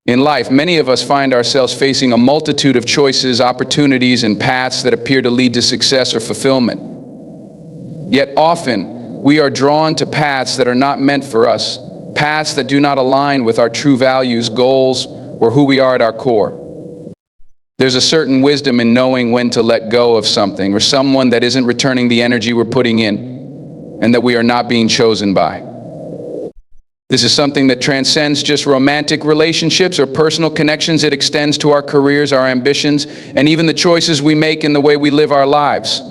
In life, many of us find ourselves facing a multitude of choices, opportunities, and paths that appear to lead to success or fulfillment. Yet often, we are drawn to paths that are not meant for us, paths that do not align with our true values, goals, or who we are at our core. There's a certain wisdom in knowing when to let go of something or someone that isn't returning the energy we're putting in, and that we are not being chosen by. This is something that transcends just romantic relationships or personal connections. It extends to our careers, our ambitions, and even the choices we make in the way we live our lives.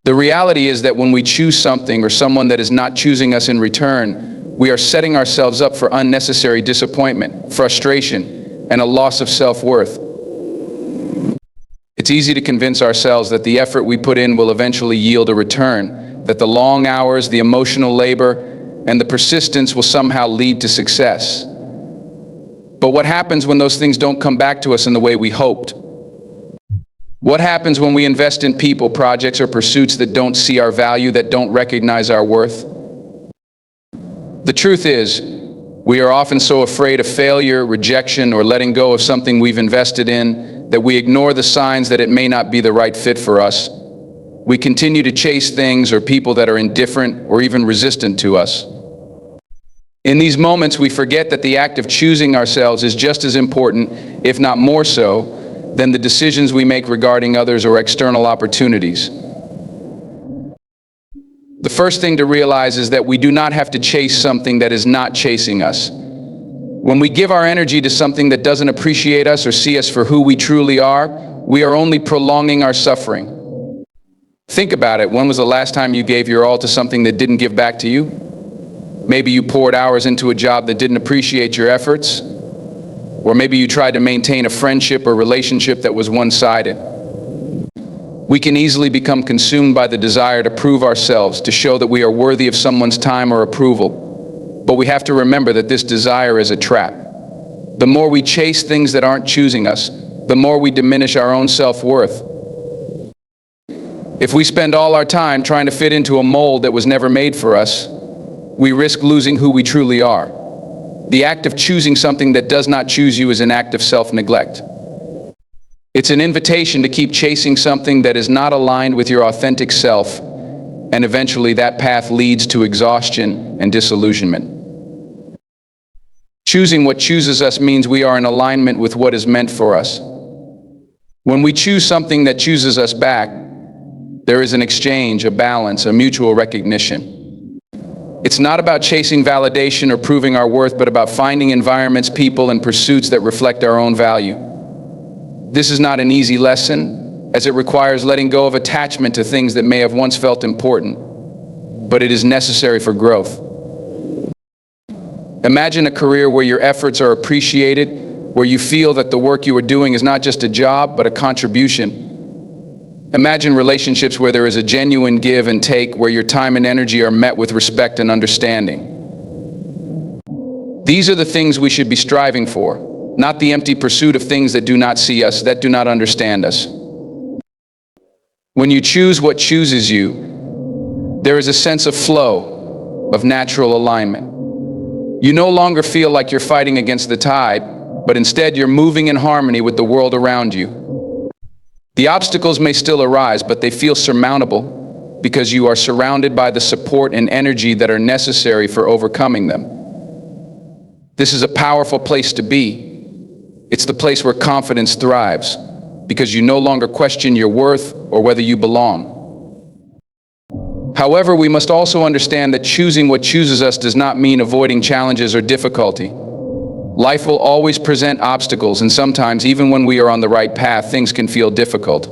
The reality is that when we choose something or someone that is not choosing us in return, we are setting ourselves up for unnecessary disappointment, frustration, and a loss of self-worth. It's easy to convince ourselves that the effort we put in will eventually yield a return, that the long hours, the emotional labor, and the persistence will somehow lead to success. But what happens when those things don't come back to us in the way we hoped? What happens when we invest in people, projects, or pursuits that don't see our value, that don't recognize our worth? The truth is, we are often so afraid of failure, rejection, or letting go of something we've invested in that we ignore the signs that it may not be the right fit for us. We continue to chase things or people that are indifferent or even resistant to us. In these moments, we forget that the act of choosing ourselves is just as important, if not more so, than the decisions we make regarding others or external opportunities. The first thing to realize is that we do not have to chase something that is not chasing us. When we give our energy to something that doesn't appreciate us or see us for who we truly are, we are only prolonging our suffering. Think about it. When was the last time you gave your all to something that didn't give back to you? Maybe you poured hours into a job that didn't appreciate your efforts. Or maybe you tried to maintain a friendship or relationship that was one-sided. We can easily become consumed by the desire to prove ourselves, to show that we are worthy of someone's time or approval. But we have to remember that this desire is a trap. The more we chase things that aren't choosing us, the more we diminish our own self-worth. If we spend all our time trying to fit into a mold that was never made for us, we risk losing who we truly are. The act of choosing something that does not choose you is an act of self-neglect. It's an invitation to keep chasing something that is not aligned with your authentic self, and eventually that path leads to exhaustion and disillusionment. Choosing what chooses us means we are in alignment with what is meant for us. When we choose something that chooses us back, there is an exchange, a balance, a mutual recognition. It's not about chasing validation or proving our worth, but about finding environments, people, and pursuits that reflect our own value. This is not an easy lesson, as it requires letting go of attachment to things that may have once felt important, but it is necessary for growth. Imagine a career where your efforts are appreciated, where you feel that the work you are doing is not just a job, but a contribution. Imagine relationships where there is a genuine give and take, where your time and energy are met with respect and understanding. These are the things we should be striving for, not the empty pursuit of things that do not see us, that do not understand us. When you choose what chooses you, there is a sense of flow, of natural alignment. You no longer feel like you're fighting against the tide, but instead you're moving in harmony with the world around you. The obstacles may still arise, but they feel surmountable because you are surrounded by the support and energy that are necessary for overcoming them. This is a powerful place to be. It's the place where confidence thrives because you no longer question your worth or whether you belong. However, we must also understand that choosing what chooses us does not mean avoiding challenges or difficulty. Life will always present obstacles, and sometimes, even when we are on the right path, things can feel difficult.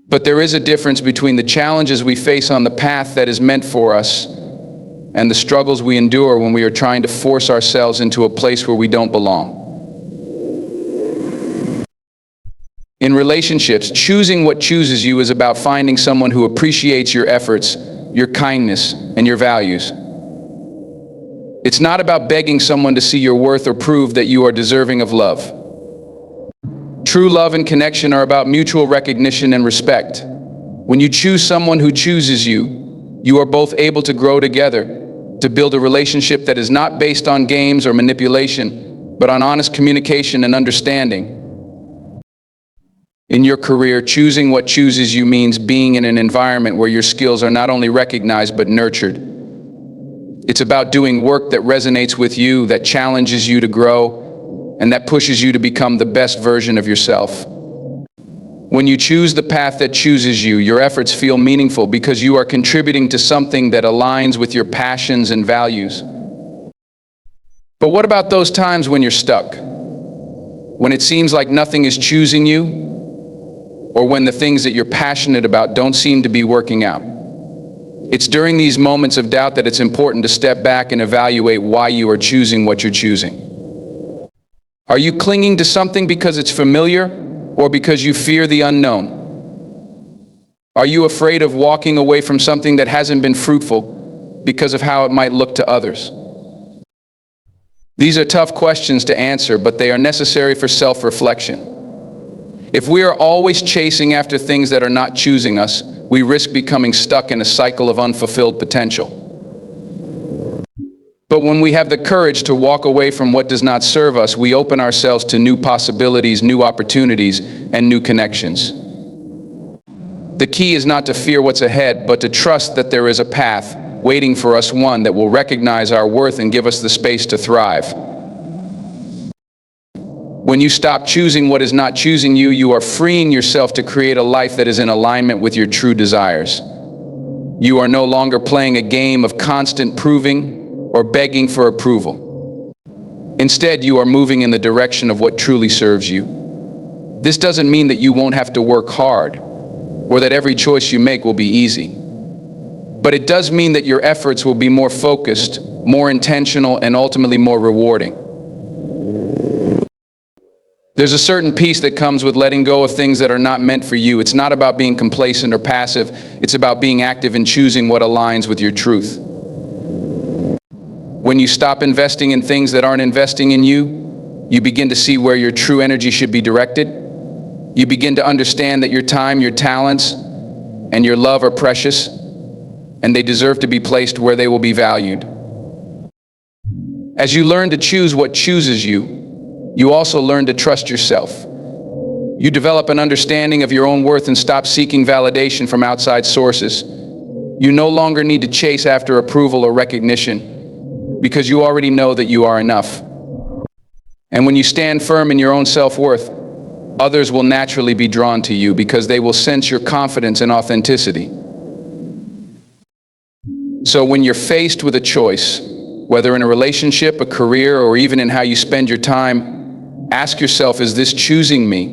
But there is a difference between the challenges we face on the path that is meant for us and the struggles we endure when we are trying to force ourselves into a place where we don't belong. In relationships, choosing what chooses you is about finding someone who appreciates your efforts, your kindness, and your values. It's not about begging someone to see your worth or prove that you are deserving of love. True love and connection are about mutual recognition and respect. When you choose someone who chooses you, you are both able to grow together, to build a relationship that is not based on games or manipulation, but on honest communication and understanding. In your career, choosing what chooses you means being in an environment where your skills are not only recognized but nurtured. It's about doing work that resonates with you, that challenges you to grow, and that pushes you to become the best version of yourself. When you choose the path that chooses you, your efforts feel meaningful because you are contributing to something that aligns with your passions and values. But what about those times when you're stuck? When it seems like nothing is choosing you, or when the things that you're passionate about don't seem to be working out? It's during these moments of doubt that it's important to step back and evaluate why you are choosing what you're choosing. Are you clinging to something because it's familiar, or because you fear the unknown? Are you afraid of walking away from something that hasn't been fruitful because of how it might look to others? These are tough questions to answer, but they are necessary for self-reflection. If we are always chasing after things that are not choosing us, we risk becoming stuck in a cycle of unfulfilled potential. But when we have the courage to walk away from what does not serve us, we open ourselves to new possibilities, new opportunities, and new connections. The key is not to fear what's ahead, but to trust that there is a path waiting for us, one that will recognize our worth and give us the space to thrive. When you stop choosing what is not choosing you, you are freeing yourself to create a life that is in alignment with your true desires. You are no longer playing a game of constant proving or begging for approval. Instead, you are moving in the direction of what truly serves you. This doesn't mean that you won't have to work hard, or that every choice you make will be easy. But it does mean that your efforts will be more focused, more intentional, and ultimately more rewarding. There's a certain peace that comes with letting go of things that are not meant for you. It's not about being complacent or passive. It's about being active in choosing what aligns with your truth. When you stop investing in things that aren't investing in you, you begin to see where your true energy should be directed. You begin to understand that your time, your talents, and your love are precious, and they deserve to be placed where they will be valued. As you learn to choose what chooses you, you also learn to trust yourself. You develop an understanding of your own worth and stop seeking validation from outside sources. You no longer need to chase after approval or recognition because you already know that you are enough. And when you stand firm in your own self-worth, others will naturally be drawn to you because they will sense your confidence and authenticity. So when you're faced with a choice, whether in a relationship, a career, or even in how you spend your time, ask yourself, is this choosing me?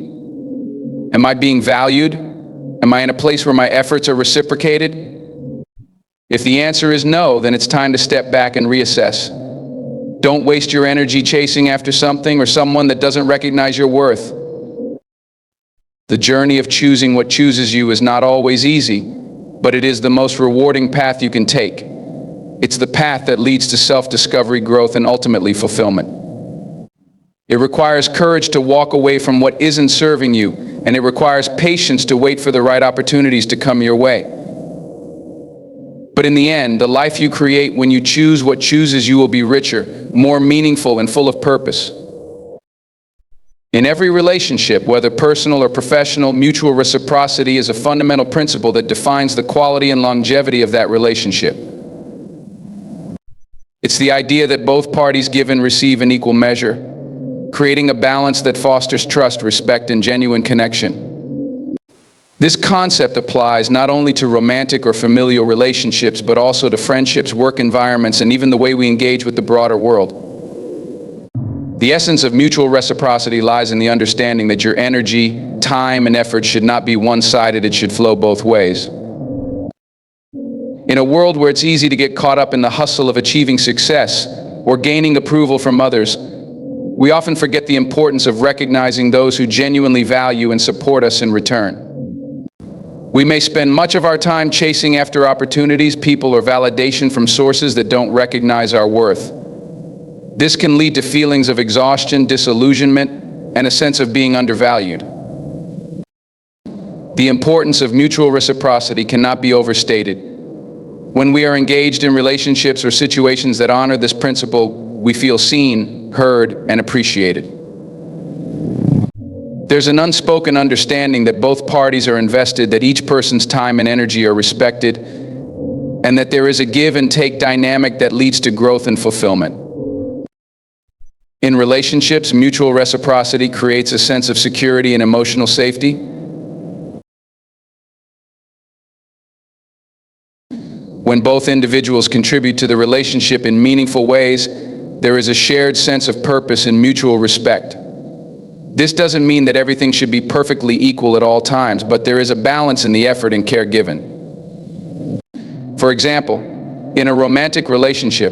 Am I being valued? Am I in a place where my efforts are reciprocated? If the answer is no, then it's time to step back and reassess. Don't waste your energy chasing after something or someone that doesn't recognize your worth. The journey of choosing what chooses you is not always easy, but it is the most rewarding path you can take. It's the path that leads to self-discovery, growth, and ultimately fulfillment. It requires courage to walk away from what isn't serving you, and it requires patience to wait for the right opportunities to come your way. But in the end, the life you create when you choose what chooses you will be richer, more meaningful, and full of purpose. In every relationship, whether personal or professional, mutual reciprocity is a fundamental principle that defines the quality and longevity of that relationship. It's the idea that both parties give and receive in equal measure, creating a balance that fosters trust, respect, and genuine connection. This concept applies not only to romantic or familial relationships, but also to friendships, work environments, and even the way we engage with the broader world. The essence of mutual reciprocity lies in the understanding that your energy, time, and effort should not be one-sided. It should flow both ways. In a world where it's easy to get caught up in the hustle of achieving success or gaining approval from others, we often forget the importance of recognizing those who genuinely value and support us in return. We may spend much of our time chasing after opportunities, people, or validation from sources that don't recognize our worth. This can lead to feelings of exhaustion, disillusionment, and a sense of being undervalued. The importance of mutual reciprocity cannot be overstated. When we are engaged in relationships or situations that honor this principle, we feel seen, heard, and appreciated. There's an unspoken understanding that both parties are invested, that each person's time and energy are respected, and that there is a give and take dynamic that leads to growth and fulfillment. In relationships, mutual reciprocity creates a sense of security and emotional safety. When both individuals contribute to the relationship in meaningful ways, there is a shared sense of purpose and mutual respect. This doesn't mean that everything should be perfectly equal at all times, but there is a balance in the effort and care given. For example, in a romantic relationship,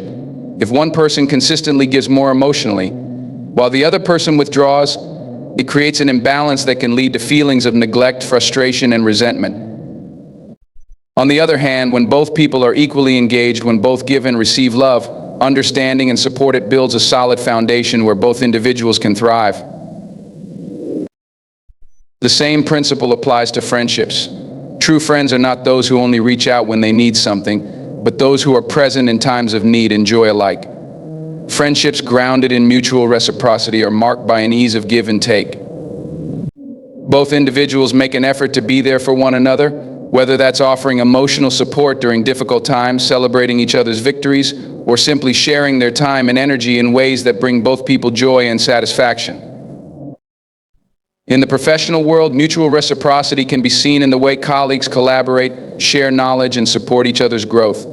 if one person consistently gives more emotionally, while the other person withdraws, it creates an imbalance that can lead to feelings of neglect, frustration, and resentment. On the other hand, when both people are equally engaged, when both give and receive love, understanding, and support, it builds a solid foundation where both individuals can thrive. The same principle applies to friendships. True friends are not those who only reach out when they need something, but those who are present in times of need and joy alike. Friendships grounded in mutual reciprocity are marked by an ease of give and take. Both individuals make an effort to be there for one another, whether that's offering emotional support during difficult times, celebrating each other's victories, or simply sharing their time and energy in ways that bring both people joy and satisfaction. In the professional world, mutual reciprocity can be seen in the way colleagues collaborate, share knowledge, and support each other's growth.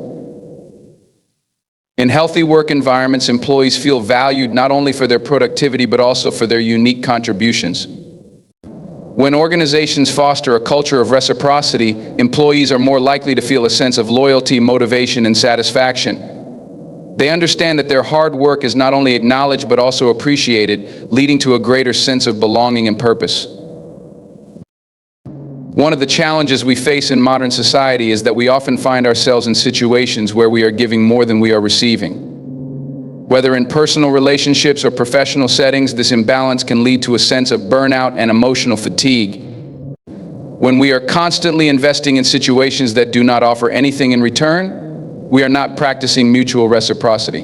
In healthy work environments, employees feel valued not only for their productivity but also for their unique contributions. When organizations foster a culture of reciprocity, employees are more likely to feel a sense of loyalty, motivation, and satisfaction. They understand that their hard work is not only acknowledged but also appreciated, leading to a greater sense of belonging and purpose. One of the challenges we face in modern society is that we often find ourselves in situations where we are giving more than we are receiving. Whether in personal relationships or professional settings, this imbalance can lead to a sense of burnout and emotional fatigue. When we are constantly investing in situations that do not offer anything in return, we are not practicing mutual reciprocity.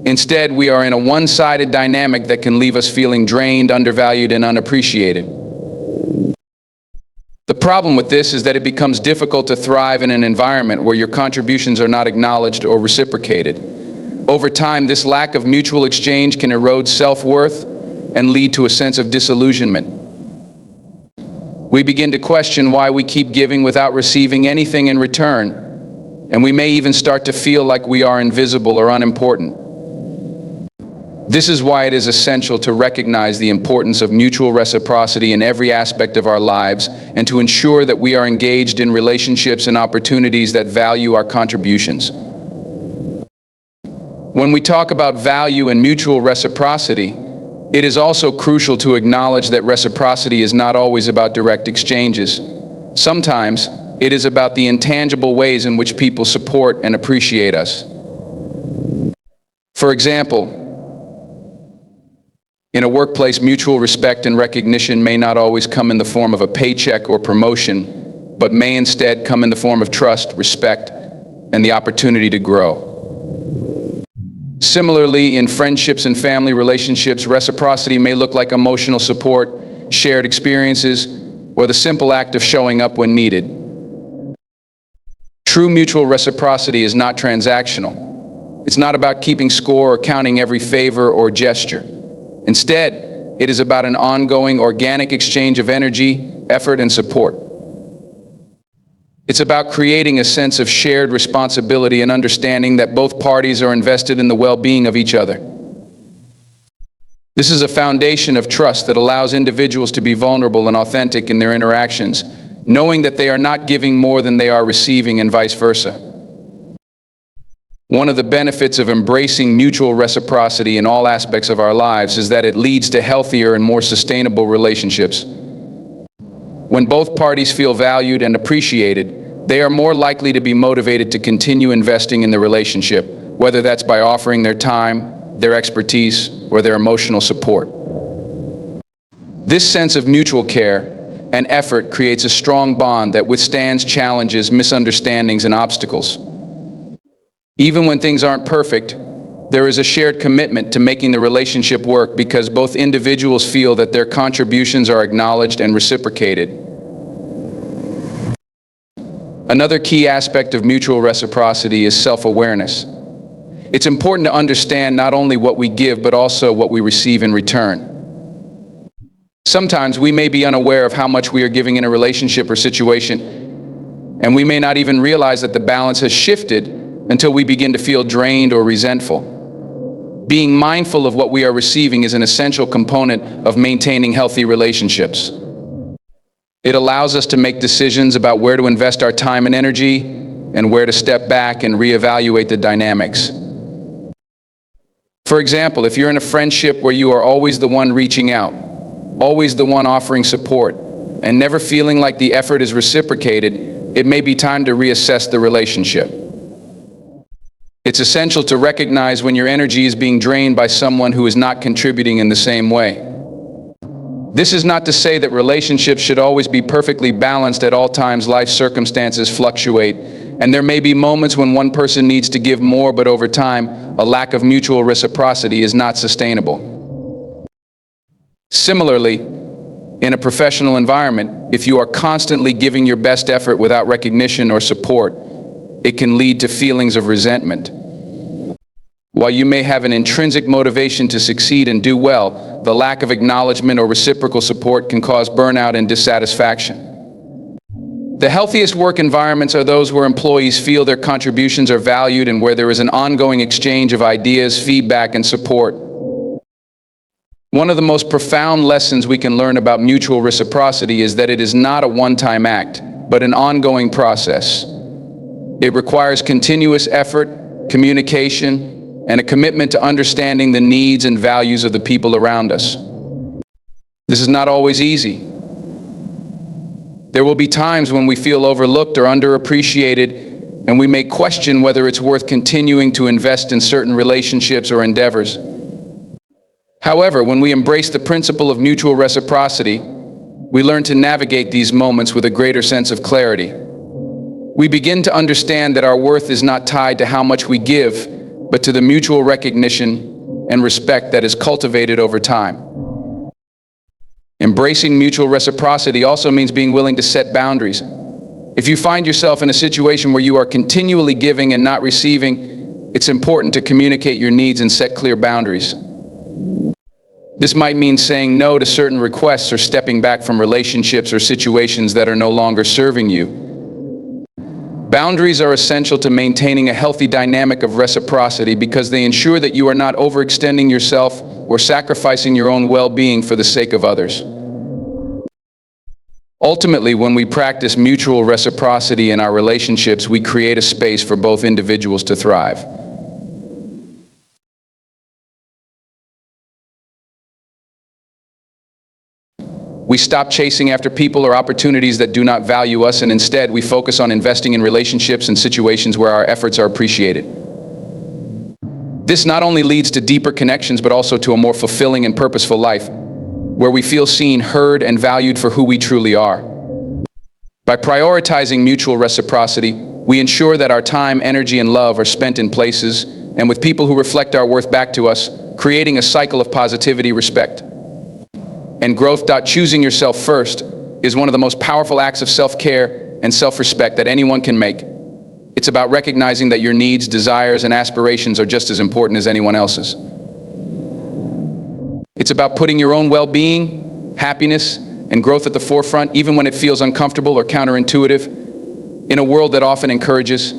Instead, we are in a one-sided dynamic that can leave us feeling drained, undervalued, and unappreciated. The problem with this is that it becomes difficult to thrive in an environment where your contributions are not acknowledged or reciprocated. Over time, this lack of mutual exchange can erode self-worth and lead to a sense of disillusionment. We begin to question why we keep giving without receiving anything in return, and we may even start to feel like we are invisible or unimportant. This is why it is essential to recognize the importance of mutual reciprocity in every aspect of our lives and to ensure that we are engaged in relationships and opportunities that value our contributions. When we talk about value and mutual reciprocity, it is also crucial to acknowledge that reciprocity is not always about direct exchanges. Sometimes, it is about the intangible ways in which people support and appreciate us. For example, in a workplace, mutual respect and recognition may not always come in the form of a paycheck or promotion, but may instead come in the form of trust, respect, and the opportunity to grow. Similarly, in friendships and family relationships, reciprocity may look like emotional support, shared experiences, or the simple act of showing up when needed. True mutual reciprocity is not transactional. It's not about keeping score or counting every favor or gesture. Instead, it is about an ongoing, organic exchange of energy, effort, and support. It's about creating a sense of shared responsibility and understanding that both parties are invested in the well-being of each other. This is a foundation of trust that allows individuals to be vulnerable and authentic in their interactions, knowing that they are not giving more than they are receiving and vice versa. One of the benefits of embracing mutual reciprocity in all aspects of our lives is that it leads to healthier and more sustainable relationships. When both parties feel valued and appreciated, they are more likely to be motivated to continue investing in the relationship, whether that's by offering their time, their expertise, or their emotional support. This sense of mutual care and effort creates a strong bond that withstands challenges, misunderstandings, and obstacles. Even when things aren't perfect, there is a shared commitment to making the relationship work because both individuals feel that their contributions are acknowledged and reciprocated. Another key aspect of mutual reciprocity is self-awareness. It's important to understand not only what we give, but also what we receive in return. Sometimes we may be unaware of how much we are giving in a relationship or situation, and we may not even realize that the balance has shifted until we begin to feel drained or resentful. Being mindful of what we are receiving is an essential component of maintaining healthy relationships. It allows us to make decisions about where to invest our time and energy and where to step back and reevaluate the dynamics. For example, if you're in a friendship where you are always the one reaching out, always the one offering support, and never feeling like the effort is reciprocated, it may be time to reassess the relationship. It's essential to recognize when your energy is being drained by someone who is not contributing in the same way. This is not to say that relationships should always be perfectly balanced at all times. Life circumstances fluctuate, and there may be moments when one person needs to give more, but over time, a lack of mutual reciprocity is not sustainable. Similarly, in a professional environment, if you are constantly giving your best effort without recognition or support, it can lead to feelings of resentment. While you may have an intrinsic motivation to succeed and do well, the lack of acknowledgement or reciprocal support can cause burnout and dissatisfaction. The healthiest work environments are those where employees feel their contributions are valued and where there is an ongoing exchange of ideas, feedback, and support. One of the most profound lessons we can learn about mutual reciprocity is that it is not a one-time act, but an ongoing process. It requires continuous effort, communication, and a commitment to understanding the needs and values of the people around us. This is not always easy. There will be times when we feel overlooked or underappreciated, and we may question whether it's worth continuing to invest in certain relationships or endeavors. However, when we embrace the principle of mutual reciprocity, we learn to navigate these moments with a greater sense of clarity. We begin to understand that our worth is not tied to how much we give, but to the mutual recognition and respect that is cultivated over time. Embracing mutual reciprocity also means being willing to set boundaries. If you find yourself in a situation where you are continually giving and not receiving, it's important to communicate your needs and set clear boundaries. This might mean saying no to certain requests or stepping back from relationships or situations that are no longer serving you. Boundaries are essential to maintaining a healthy dynamic of reciprocity because they ensure that you are not overextending yourself or sacrificing your own well-being for the sake of others. Ultimately, when we practice mutual reciprocity in our relationships, we create a space for both individuals to thrive. We stop chasing after people or opportunities that do not value us, and instead we focus on investing in relationships and situations where our efforts are appreciated. This not only leads to deeper connections, but also to a more fulfilling and purposeful life, where we feel seen, heard, and valued for who we truly are. By prioritizing mutual reciprocity, we ensure that our time, energy, and love are spent in places and with people who reflect our worth back to us, creating a cycle of positivity, respect, and growth. Choosing yourself first is one of the most powerful acts of self-care and self-respect that anyone can make. It's about recognizing that your needs, desires, and aspirations are just as important as anyone else's. It's about putting your own well-being, happiness, and growth at the forefront, even when it feels uncomfortable or counterintuitive, in a world that often encourages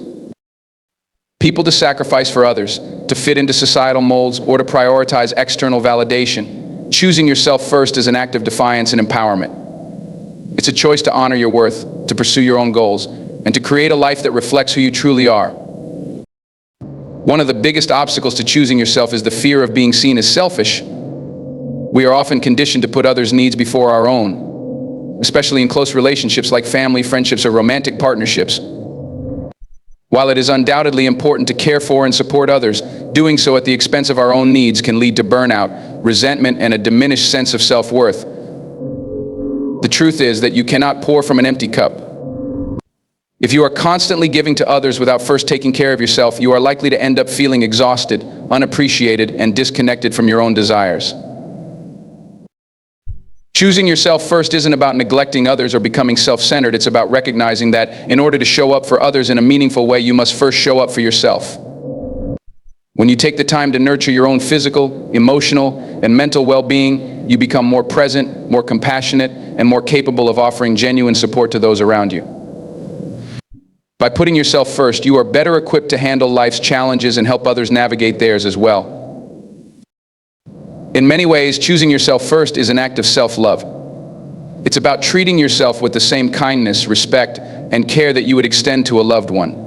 people to sacrifice for others, to fit into societal molds, or to prioritize external validation. Choosing yourself first is an act of defiance and empowerment. It's a choice to honor your worth, to pursue your own goals, and to create a life that reflects who you truly are. One of the biggest obstacles to choosing yourself is the fear of being seen as selfish. We are often conditioned to put others' needs before our own, especially in close relationships like family, friendships, or romantic partnerships. While it is undoubtedly important to care for and support others, doing so at the expense of our own needs can lead to burnout, resentment, and a diminished sense of self-worth. The truth is that you cannot pour from an empty cup. If you are constantly giving to others without first taking care of yourself, you are likely to end up feeling exhausted, unappreciated, and disconnected from your own desires. Choosing yourself first isn't about neglecting others or becoming self-centered. It's about recognizing that in order to show up for others in a meaningful way, you must first show up for yourself. When you take the time to nurture your own physical, emotional, and mental well-being, you become more present, more compassionate, and more capable of offering genuine support to those around you. By putting yourself first, you are better equipped to handle life's challenges and help others navigate theirs as well. In many ways, choosing yourself first is an act of self-love. It's about treating yourself with the same kindness, respect, and care that you would extend to a loved one.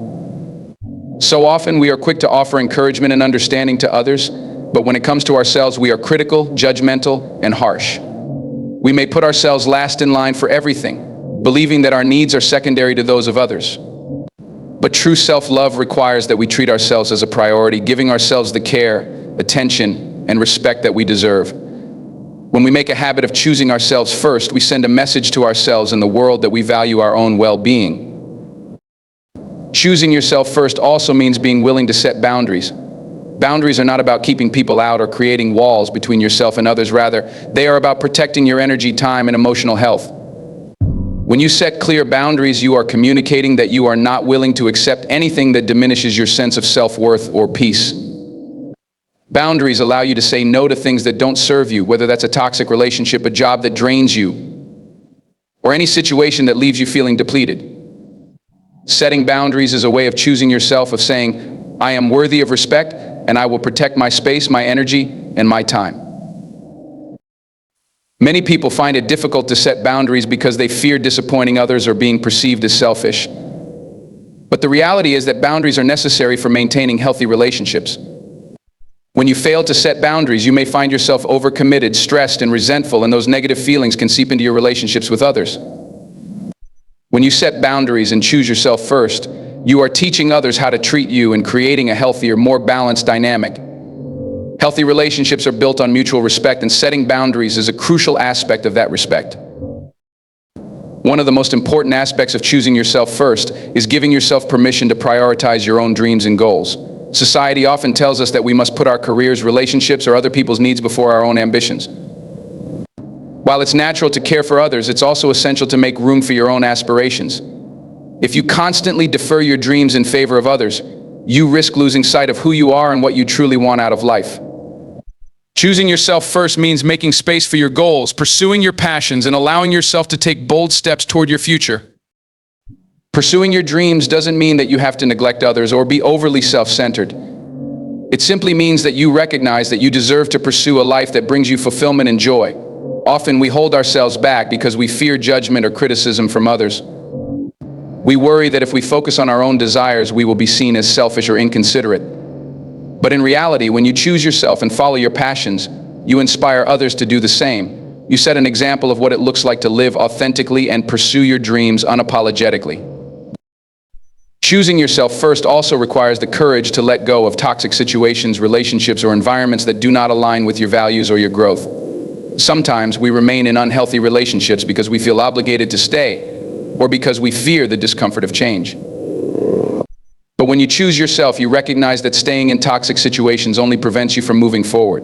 So often, we are quick to offer encouragement and understanding to others, but when it comes to ourselves, we are critical, judgmental, and harsh. We may put ourselves last in line for everything, believing that our needs are secondary to those of others. But true self-love requires that we treat ourselves as a priority, giving ourselves the care, attention, and respect that we deserve. When we make a habit of choosing ourselves first, we send a message to ourselves and the world that we value our own well-being. Choosing yourself first also means being willing to set boundaries. Boundaries are not about keeping people out or creating walls between yourself and others. Rather, they are about protecting your energy, time, and emotional health. When you set clear boundaries, you are communicating that you are not willing to accept anything that diminishes your sense of self-worth or peace. Boundaries allow you to say no to things that don't serve you, whether that's a toxic relationship, a job that drains you, or any situation that leaves you feeling depleted. Setting boundaries is a way of choosing yourself, of saying, I am worthy of respect, and I will protect my space, my energy, and my time. Many people find it difficult to set boundaries because they fear disappointing others or being perceived as selfish. But the reality is that boundaries are necessary for maintaining healthy relationships. When you fail to set boundaries, you may find yourself overcommitted, stressed, and resentful, and those negative feelings can seep into your relationships with others. When you set boundaries and choose yourself first, you are teaching others how to treat you and creating a healthier, more balanced dynamic. Healthy relationships are built on mutual respect, and setting boundaries is a crucial aspect of that respect. One of the most important aspects of choosing yourself first is giving yourself permission to prioritize your own dreams and goals. Society often tells us that we must put our careers, relationships, or other people's needs before our own ambitions. While it's natural to care for others, it's also essential to make room for your own aspirations. If you constantly defer your dreams in favor of others, you risk losing sight of who you are and what you truly want out of life. Choosing yourself first means making space for your goals, pursuing your passions, and allowing yourself to take bold steps toward your future. Pursuing your dreams doesn't mean that you have to neglect others or be overly self-centered. It simply means that you recognize that you deserve to pursue a life that brings you fulfillment and joy. Often we hold ourselves back because we fear judgment or criticism from others. We worry that if we focus on our own desires, we will be seen as selfish or inconsiderate. But in reality, when you choose yourself and follow your passions, you inspire others to do the same. You set an example of what it looks like to live authentically and pursue your dreams unapologetically. Choosing yourself first also requires the courage to let go of toxic situations, relationships, or environments that do not align with your values or your growth. Sometimes we remain in unhealthy relationships because we feel obligated to stay, or because we fear the discomfort of change. But when you choose yourself, you recognize that staying in toxic situations only prevents you from moving forward.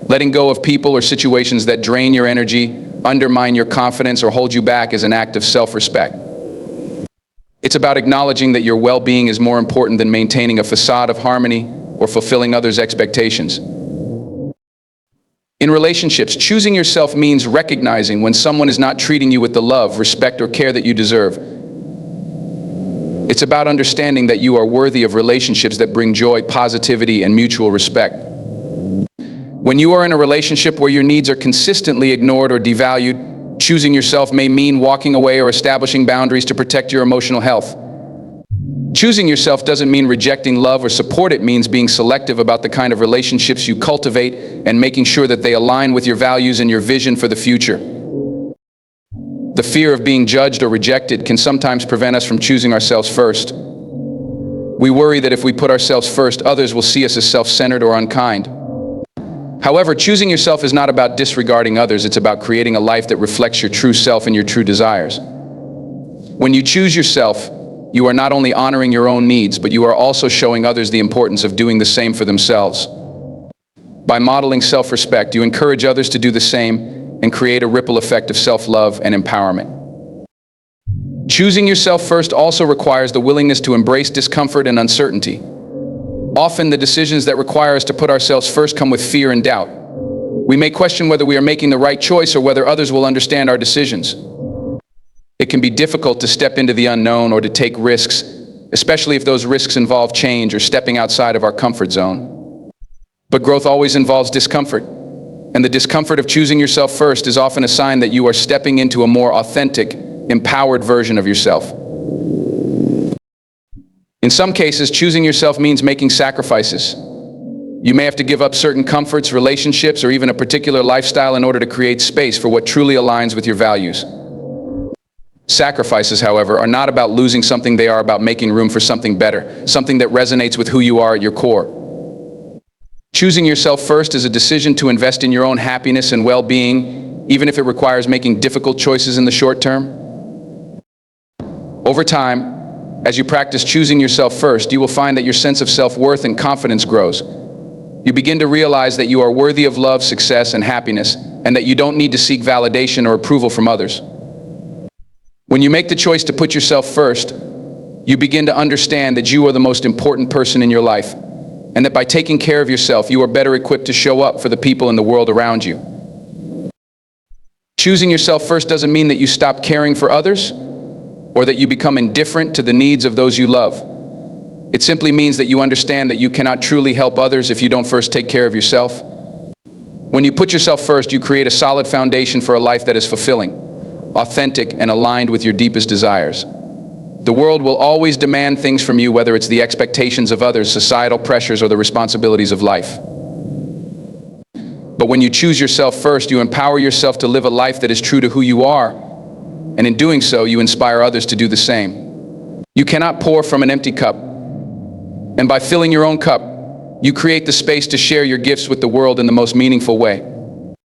Letting go of people or situations that drain your energy, undermine your confidence, or hold you back is an act of self-respect. It's about acknowledging that your well-being is more important than maintaining a facade of harmony or fulfilling others' expectations. In relationships, choosing yourself means recognizing when someone is not treating you with the love, respect, or care that you deserve. It's about understanding that you are worthy of relationships that bring joy, positivity, and mutual respect. When you are in a relationship where your needs are consistently ignored or devalued, choosing yourself may mean walking away or establishing boundaries to protect your emotional health. Choosing yourself doesn't mean rejecting love or support. It means being selective about the kind of relationships you cultivate and making sure that they align with your values and your vision for the future. The fear of being judged or rejected can sometimes prevent us from choosing ourselves first. We worry that if we put ourselves first, others will see us as self-centered or unkind. However, choosing yourself is not about disregarding others, it's about creating a life that reflects your true self and your true desires. When you choose yourself, you are not only honoring your own needs, but you are also showing others the importance of doing the same for themselves. By modeling self-respect, you encourage others to do the same and create a ripple effect of self-love and empowerment. Choosing yourself first also requires the willingness to embrace discomfort and uncertainty. Often, the decisions that require us to put ourselves first come with fear and doubt. We may question whether we are making the right choice or whether others will understand our decisions. It can be difficult to step into the unknown or to take risks, especially if those risks involve change or stepping outside of our comfort zone. But growth always involves discomfort, and the discomfort of choosing yourself first is often a sign that you are stepping into a more authentic, empowered version of yourself. In some cases, choosing yourself means making sacrifices. You may have to give up certain comforts, relationships, or even a particular lifestyle in order to create space for what truly aligns with your values. Sacrifices, however, are not about losing something, they are about making room for something better, something that resonates with who you are at your core. Choosing yourself first is a decision to invest in your own happiness and well-being, even if it requires making difficult choices in the short term. Over time, as you practice choosing yourself first, you will find that your sense of self-worth and confidence grows. You begin to realize that you are worthy of love, success, and happiness, and that you don't need to seek validation or approval from others. When you make the choice to put yourself first, you begin to understand that you are the most important person in your life, and that by taking care of yourself, you are better equipped to show up for the people in the world around you. Choosing yourself first doesn't mean that you stop caring for others, or that you become indifferent to the needs of those you love. It simply means that you understand that you cannot truly help others if you don't first take care of yourself. When you put yourself first, you create a solid foundation for a life that is fulfilling, authentic, and aligned with your deepest desires. The world will always demand things from you, whether it's the expectations of others, societal pressures, or the responsibilities of life. But when you choose yourself first, you empower yourself to live a life that is true to who you are, and in doing so, you inspire others to do the same. You cannot pour from an empty cup, and by filling your own cup, you create the space to share your gifts with the world in the most meaningful way.